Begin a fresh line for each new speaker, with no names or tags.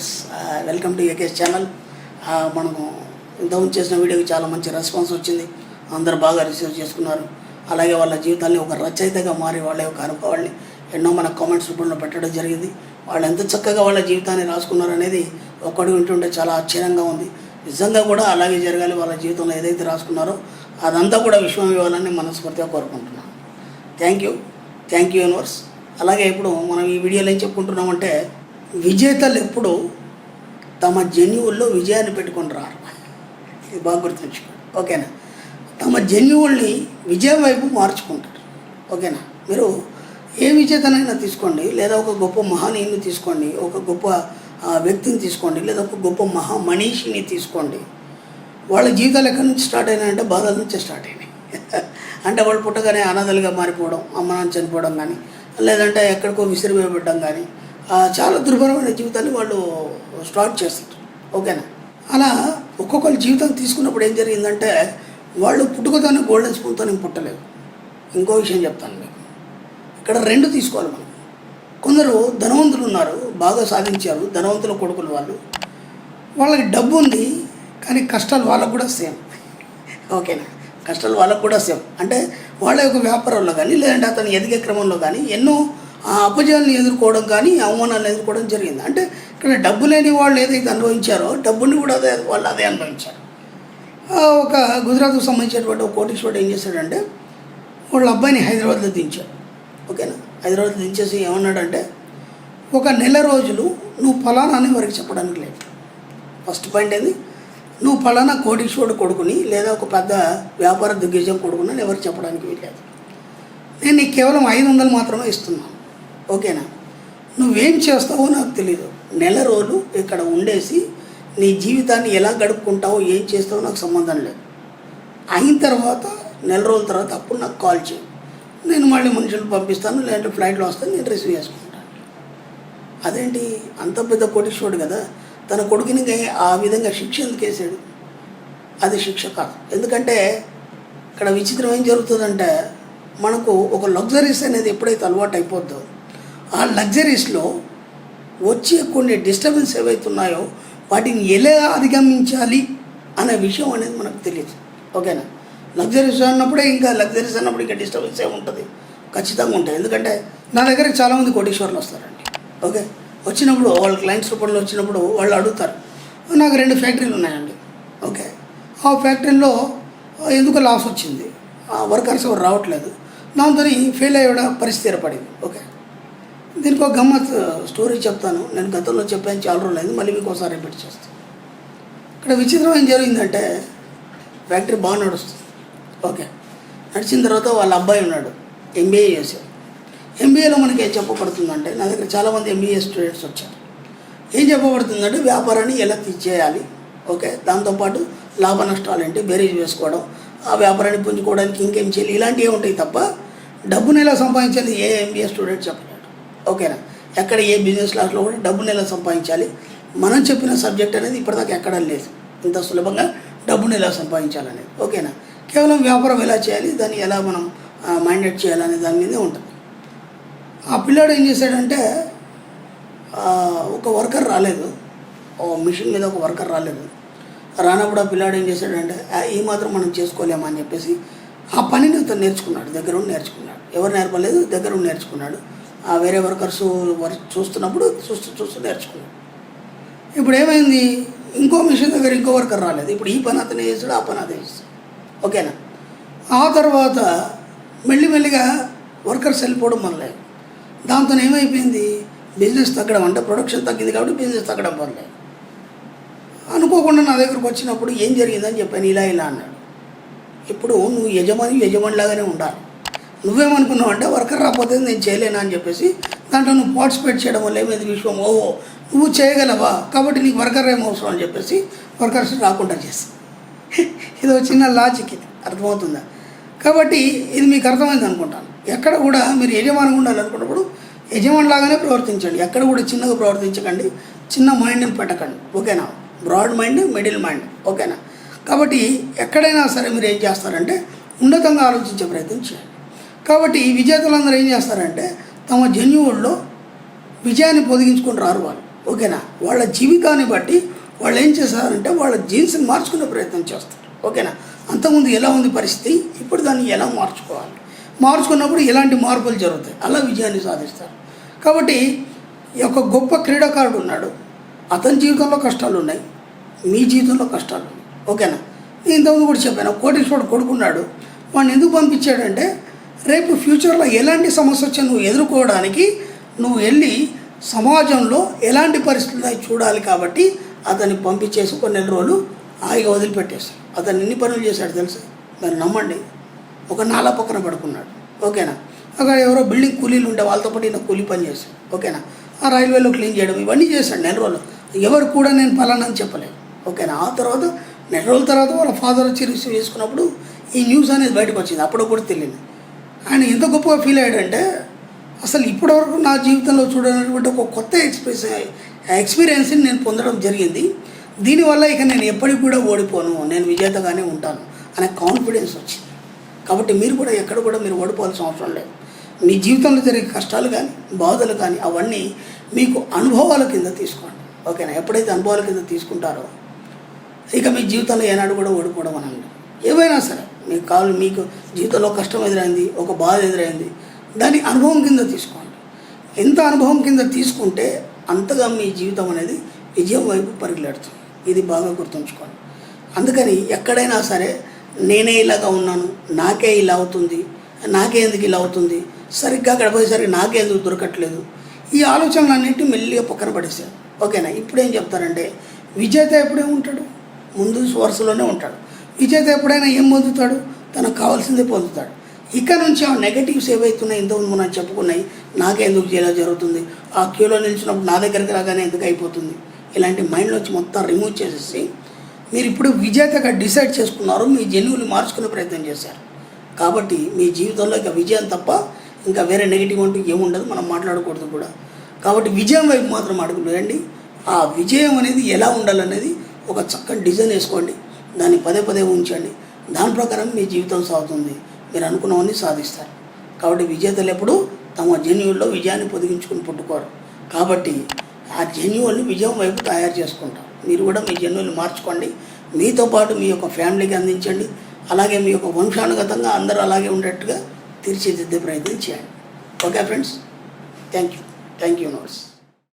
Viewers, welcome to AKS channel. మనము ఇంతకుముందు చేసిన వీడియోకి చాలా మంచి రెస్పాన్స్ వచ్చింది. అందరూ బాగా రిసీవ్ చేసుకున్నారు. అలాగే వాళ్ళ జీవితాన్ని ఒక రచయితగా మారి వాళ్ళ యొక్క అనుభవాల్ని ఎన్నో మన కామెంట్స్ రూపంలో పెట్టడం జరిగింది. వాళ్ళు ఎంత చక్కగా వాళ్ళ జీవితాన్ని రాసుకున్నారు అనేది ఒక్కడు వింటుంటే చాలా ఆశ్చర్యంగా ఉంది. నిజంగా కూడా అలాగే జరగాలి. వాళ్ళ జీవితంలో ఏదైతే రాసుకున్నారో అదంతా కూడా విశ్వం ఇవ్వాలని మనస్ఫూర్తిగా కోరుకుంటున్నాను. Thank you universe. అలాగే ఇప్పుడు మనం ఈ వీడియోలో ఏం చెప్పుకుంటున్నామంటే, విజేతలు ఎప్పుడు తమ జన్యువుల్లో విజయాన్ని పెట్టుకొని రారు. ఇది బాగా గుర్తుంచుకోండి, ఓకేనా? తమ జన్యువుల్ని విజయం వైపు మార్చుకుంటారు, ఓకేనా? మీరు ఏ విజేతనైనా తీసుకోండి, లేదా ఒక గొప్ప మహనీయుని తీసుకోండి, ఒక గొప్ప వ్యక్తిని తీసుకోండి, లేదా ఒక గొప్ప మహామనీషిని తీసుకోండి. వాళ్ళ జీవితాలు ఎక్కడి నుంచి స్టార్ట్ అయినాయంటే బాధల నుంచే స్టార్ట్ అయినాయి. అంటే వాళ్ళు పుట్టగానే అనాథలుగా మారిపోవడం, అమ్మ నాన్న చనిపోవడం కానీ, లేదంటే ఎక్కడికో విసిరివేయబడ్డం కానీ, చాలా దుర్భరమైన జీవితాన్ని వాళ్ళు స్టార్ట్ చేస్తారు, ఓకేనా? అలా ఒక్కొక్కరి జీవితం తీసుకున్నప్పుడు ఏం జరిగిందంటే, వాళ్ళు పుట్టుకతోనే గోల్డెన్ స్పూన్తో పుట్టలేదు. ఇంకో విషయం చెప్తాను మీకు. ఇక్కడ రెండు తీసుకోవాలి మనం. కొందరు ధనవంతులు ఉన్నారు, బాగా సాధించారు, ధనవంతుల కొడుకులు వాళ్ళు. వాళ్ళకి డబ్బు ఉంది, కానీ కష్టాలు వాళ్ళకు కూడా సేమ్, ఓకేనా? కష్టాలు వాళ్ళకు కూడా సేమ్. అంటే వాళ్ళ యొక్క వ్యాపారంలో కానీ, లేదంటే అతను ఎదిగే క్రమంలో కానీ ఎన్నో అపజయాలను ఎదుర్కోవడం కానీ, అవమానాలను ఎదుర్కోవడం జరిగింది. అంటే ఇక్కడ డబ్బు లేని వాళ్ళు ఏదైతే అనుభవించారో, డబ్బుని కూడా వాళ్ళు అదే అనుభవించారు. ఒక గుజరాత్కు సంబంధించినటువంటి ఒక కోటీశ్వరుడు ఏం చేశాడంటే, వాళ్ళ అబ్బాయిని హైదరాబాద్లో దించాడు, ఓకేనా? హైదరాబాద్లో దించేసి ఏమన్నాడంటే, ఒక నెల రోజులు నువ్వు ఫలానా అని వారికి చెప్పడానికి లేదు. ఫస్ట్ పాయింట్ ఏంది, నువ్వు ఫలానా కోటీశ్వరుడు కొడుకుని, లేదా ఒక పెద్ద వ్యాపార దిగ్గజం కొడుకుని అని ఎవరికి చెప్పడానికి వీల్లేదు. నేను నీకు కేవలం 500 మాత్రమే ఇస్తున్నాను, ఓకేనా? నువ్వేం చేస్తావో నాకు తెలియదు. నెల రోజులు ఇక్కడ ఉండేసి నీ జీవితాన్ని ఎలా గడుపుకుంటావో, ఏం చేస్తావో నాకు సంబంధం లేదు. అయిన తర్వాత నెల రోజుల తర్వాత అప్పుడు నాకు కాల్ చేయి, నేను మళ్ళీ మనుషులు పంపిస్తాను, లేదంటే ఫ్లైట్లో వస్తాను, నేను రిసీవ్ చేసుకుంటాను. అదేంటి, అంత పెద్ద కోటీశ్వరుడు కదా, తన కొడుకుని ఆ విధంగా శిక్ష ఎందుకు వేసాడు? అది శిక్ష కాదు. ఎందుకంటే ఇక్కడ విచిత్రం ఏం జరుగుతుందంటే, మనకు ఒక లగ్జరీస్ అనేది ఎప్పుడైతే అలవాటు అయిపోద్దో, ఆ లగ్జరీస్లో వచ్చే కొన్ని డిస్టర్బెన్స్ ఏవైతున్నాయో వాటిని ఎలా అధిగమించాలి అనే విషయం అనేది మనకు తెలియదు, ఓకేనా? లగ్జరీస్ అన్నప్పుడు ఇంకా డిస్టర్బెన్స్ ఏముంటుంది, ఖచ్చితంగా ఉంటాయి. ఎందుకంటే నా దగ్గరికి చాలామంది కోటీశ్వర్లు వస్తారండి, ఓకే? వచ్చినప్పుడు వాళ్ళ క్లయింట్స్ రూపంలో వచ్చినప్పుడు వాళ్ళు అడుగుతారు, నాకు 2 ఫ్యాక్టరీలు ఉన్నాయండి, ఓకే? ఆ ఫ్యాక్టరీలో ఎందుకు లాస్ వచ్చింది, వర్కర్స్ ఎవరు రావట్లేదు, దాంతో ఫెయిల్ అయ్యే పరిస్థితి ఏర్పడింది, ఓకే? దీనికి ఒక గమ్మత్ స్టోరీ చెప్తాను. నేను గతంలో చెప్పాను, చాలా రోజులు అయింది, మళ్ళీ మీకు ఒకసారి రిపీట్ చేస్తాను. ఇక్కడ విచిత్రం ఏం జరిగిందంటే, ఫ్యాక్టరీ బాగా నడుస్తుంది, ఓకే? నడిచిన తర్వాత వాళ్ళ అబ్బాయి ఉన్నాడు, ఎంబీఏ చేశాడు. ఎంబీఏలో మనకి ఏం చెప్పబడుతుందంటే, నా దగ్గర చాలామంది ఎంబీఏ స్టూడెంట్స్ వచ్చారు. ఏం చెప్పబడుతుందంటే, వ్యాపారాన్ని ఎలా తీసేయాలి, ఓకే? దాంతోపాటు లాభ నష్టాలు ఏంటి, బేరీజ్ వేసుకోవడం, ఆ వ్యాపారాన్ని పుంజుకోవడానికి ఇంకేం చేయాలి, ఇలాంటివి ఉంటాయి తప్ప డబ్బును ఎలా సంపాదించాలి ఏ ఎంబీఏ స్టూడెంట్ చెప్పలేడు, ఓకేనా? ఎక్కడ ఏ బిజినెస్ క్లాస్లో కూడా డబ్బును ఎలా సంపాదించాలి, మనం చెప్పిన సబ్జెక్ట్ అనేది ఇప్పటిదాకా ఎక్కడా లేదు, ఇంత సులభంగా డబ్బును ఎలా సంపాదించాలనేది, ఓకేనా? కేవలం వ్యాపారం ఎలా చేయాలి, దాన్ని ఎలా మనం మైండెడ్ చేయాలనే దాని మీదే ఉంటుంది. ఆ పిల్లాడు ఏం చేశాడంటే, ఒక వర్కర్ రాలేదు, మిషన్ మీద ఒక వర్కర్ రాలేదు. రానప్పుడు ఆ పిల్లాడు ఏం చేశాడంటే, ఈ మాత్రం మనం చేసుకోలేమా అని చెప్పేసి ఆ పనిని అతను నేర్చుకున్నాడు, దగ్గరుండి నేర్చుకున్నాడు. ఎవరు నేర్పలేదు, దగ్గరుండి నేర్చుకున్నాడు. వేరే వర్కర్స్ వర్క్ చూస్తున్నప్పుడు చూస్తూ నేర్చుకున్నాడు. ఇప్పుడు ఏమైంది, ఇంకో మిషన్ దగ్గర ఇంకో వర్కర్ రాలేదు. ఇప్పుడు ఈ పని అతనే చేస్తాడు, ఆ పని అదే చేస్తాడు, ఓకేనా? ఆ తర్వాత మెల్లిమెల్లిగా వర్కర్స్ వెళ్ళిపోవడం మొదలయ్యాయి. దాంతో ఏమైపోయింది, బిజినెస్ తగ్గడం, అంటే ప్రొడక్షన్ తగ్గింది కాబట్టి బిజినెస్ తగ్గడం మొదలయ్యాయి. అనుకోకుండా నా దగ్గరకు వచ్చినప్పుడు ఏం జరిగిందని చెప్పాను, ఇలా అన్నాడు. ఇప్పుడు నువ్వు యజమానిలాగానే ఉండాలి. నువ్వేమనుకున్నావు అంటే, వర్కర్ రాకపోతే నేను చేయలేనా అని చెప్పేసి దాంట్లో నువ్వు పార్టిసిపేట్ చేయడం వల్ల ఏమైంది, విశ్వం ఓహో నువ్వు చేయగలవా కాబట్టి నీకు వర్కర్ ఏం అవసరం అని చెప్పేసి వర్కర్స్ రాకుండా చేస్తావు. ఇది ఒక చిన్న లాజిక్, ఇది అర్థమవుతుందా? కాబట్టి ఇది మీకు అర్థమైంది అనుకుంటాను. ఎక్కడ కూడా మీరు యజమానిగా ఉండాలనుకున్నప్పుడు యజమానిలాగానే ప్రవర్తించండి. ఎక్కడ కూడా చిన్నగా ప్రవర్తించకండి, చిన్న మైండ్ని పెట్టకండి, ఓకేనా? బ్రాడ్ మైండ్, మిడిల్ మైండ్, ఓకేనా? కాబట్టి ఎక్కడైనా సరే మీరు ఏం చేస్తారంటే ఉన్నతంగా ఆలోచించే ప్రయత్నం చేయండి. కాబట్టి ఈ విజేతలందరూ ఏం చేస్తారంటే, తమ జన్యువుల్లో విజయాన్ని పొదిగించుకొని రారు వాళ్ళు. ఓకేనా. వాళ్ళ జీవితాన్ని బట్టి వాళ్ళు ఏం చేస్తారంటే వాళ్ళ జీన్స్ని మార్చుకునే ప్రయత్నం చేస్తారు. ఓకేనా. అంతకుముందు ఎలా ఉంది పరిస్థితి, ఇప్పుడు దాన్ని ఎలా మార్చుకోవాలి, మార్చుకున్నప్పుడు ఎలాంటి మార్పులు జరుగుతాయి, అలా విజయాన్ని సాధిస్తారు. కాబట్టి ఈ యొక్క గొప్ప క్రీడాకారుడు ఉన్నాడు, అతని జీవితంలో కష్టాలు ఉన్నాయి, మీ జీవితంలో కష్టాలు ఉన్నాయి. ఓకేనా. నేను ఇంతకుముందు కూడా చెప్పాను, కోటీశ్వరుడు కొడుకున్నాడు, వాడిని ఎందుకు పంపించాడంటే రేపు ఫ్యూచర్లో ఎలాంటి సమస్య వచ్చి నువ్వు ఎదుర్కోవడానికి నువ్వు వెళ్ళి సమాజంలో ఎలాంటి పరిస్థితులు చూడాలి కాబట్టి అతన్ని పంపించేసి కొన్ని నెల రోజులు హాయిగా వదిలిపెట్టేశాడు. అతను ఎన్ని పనులు చేశాడు తెలుసు, మరి నమ్మండి. ఒక నాలా పక్కన పడుకున్నాడు. ఓకేనా. అక్కడ ఎవరో బిల్డింగ్ కూలీలు ఉంటే వాళ్ళతో పాటు ఈయన కూలీ పని చేశాడు. ఓకేనా. ఆ రైల్వేలో క్లీన్ చేయడం ఇవన్నీ చేశాడు నెల రోజులు. ఎవరు కూడా నేను పలానా అని చెప్పలేదు. ఓకేనా. ఆ తర్వాత నెల రోజుల తర్వాత వాళ్ళ ఫాదర్ వచ్చి రిసీవ్ చేసుకున్నప్పుడు ఈ న్యూస్ అనేది బయటకు వచ్చింది. అప్పుడు కూడా తెలియదు. ఆయన ఎంత గొప్పగా ఫీల్ అయ్యాడంటే అసలు ఇప్పటివరకు నా జీవితంలో చూడనటువంటి ఒక కొత్త ఎక్స్పీరియన్స్ని నేను పొందడం జరిగింది. దీనివల్ల ఇక నేను ఎప్పటికి కూడా ఓడిపోను, నేను విజేతగానే ఉంటాను అనే కాన్ఫిడెన్స్ వచ్చింది. కాబట్టి మీరు కూడా ఎక్కడ కూడా మీరు ఓడిపోవాల్సిన అవసరం లేదు. మీ జీవితంలో జరిగే కష్టాలు కానీ బాధలు కానీ అవన్నీ మీకు అనుభవాల కింద తీసుకోండి. ఓకేనా. ఎప్పుడైతే అనుభవాల కింద తీసుకుంటారో ఇక మీ జీవితంలో ఏనాడు కూడా ఓడిపోవడం అనండి. ఏవైనా సరే మీకు జీవితంలో కష్టం ఎదురైంది, ఒక బాధ ఎదురైంది, దాన్ని అనుభవం కింద తీసుకోండి. ఎంత అనుభవం కింద తీసుకుంటే అంతగా మీ జీవితం అనేది విజయం వైపు పరిగెడుతుంది. ఇది బాగా గుర్తుంచుకోండి. అందుకని ఎక్కడైనా సరే నేనే ఇలాగా ఉన్నాను, నాకే ఇలా అవుతుంది, నాకే ఎందుకు ఇలా అవుతుంది, సరిగ్గా అక్కడ పోయేసరికి నాకే ఎందుకు దొరకట్లేదు, ఈ ఆలోచనలన్నింటినీ మెల్లిగా పక్కన పడేశారు. ఓకేనా. ఇప్పుడు ఏం చెప్తారంటే విజేత ఎప్పుడే ఉంటాడు, ముందు వరుసలోనే ఉంటాడు. విజేత ఎప్పుడైనా ఏం పొందుతాడు, తనకు కావాల్సిందే పొందుతాడు. ఇక్కడ నుంచి ఆ నెగటివ్స్ ఏవైతున్నాయి ఇంతకుముందు మనం చెప్పుకున్నాయి, నాకే ఎందుకు ఇలా జరుగుతుంది, ఆ క్యూలో నిలిచినప్పుడు నా దగ్గరికి రాగానే ఎందుకు అయిపోతుంది, ఇలాంటి మైండ్లోంచి మొత్తం రిమూవ్ చేసేసి మీరు ఇప్పుడు విజేతగా డిసైడ్ చేసుకున్నారు, మీ జన్యువులు మార్చుకునే ప్రయత్నం చేశారు. కాబట్టి మీ జీవితంలో ఇక విజయం తప్ప ఇంకా వేరే నెగిటివ్ అంటూ ఏముండదు, మనం మాట్లాడకూడదు కూడా. కాబట్టి విజయం వైపు మాత్రం అడుగులు వేయండి. ఆ విజయం అనేది ఎలా ఉండాలనేది ఒక చక్కని డిజైన్ వేసుకోండి, దాన్ని పదే పదే ఉంచండి. దాని ప్రకారం మీ జీవితం సాగుతుంది, మీరు అనుకున్నవన్నీ సాధిస్తారు. కాబట్టి విజేతలు ఎప్పుడు తమ జన్యువుల్లో విజయాన్ని పొదిగించుకుని పుట్టుకోరు. కాబట్టి ఆ జన్యువుల్ని విజయం వైపు తయారు చేసుకుంటారు. మీరు కూడా మీ జన్యువులు మార్చుకోండి, మీతో పాటు మీ యొక్క ఫ్యామిలీకి అందించండి. అలాగే మీ యొక్క వంశానుగతంగా అందరూ అలాగే ఉండేట్టుగా తీర్చిదిద్దే ప్రయత్నం చేయండి. Okay friends, thank you notes.